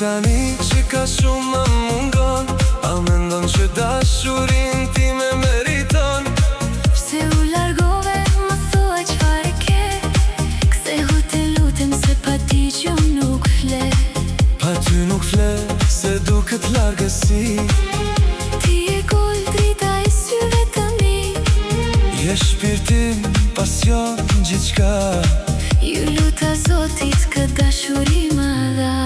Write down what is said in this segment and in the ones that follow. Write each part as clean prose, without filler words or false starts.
tani që ka shumë më mungon, a mendon që dashurin ti me meriton? Pse u largove, më thuaj çfarë ke? Kthehu të lutem se pa ti që nuk fle. Pa ty nuk fle, se duket largësi. Ti e gull drita e syve të mi. Je shpirtim, pasion, gjithçka. Ju luta Zotit këtë dashuri më dha.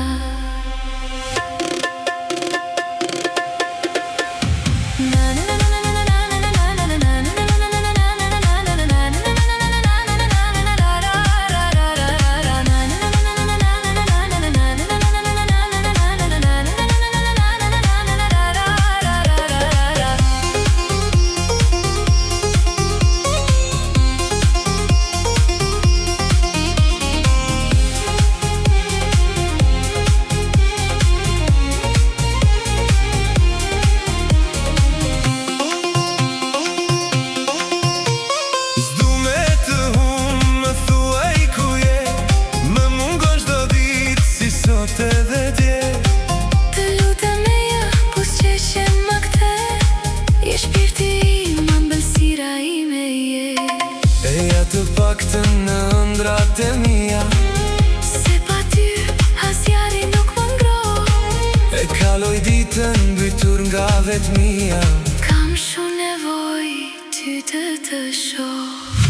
Të lutem e ja, po s'qeshe ma këte. Je shpirti im, ambëlsira ime je. Eja të paktën në ëndrat e mia. Se pa ty, asjari nuk më ngro. E kaloj ditën mbytur nga vetmia. Kam shumë nevoj ty të shoh.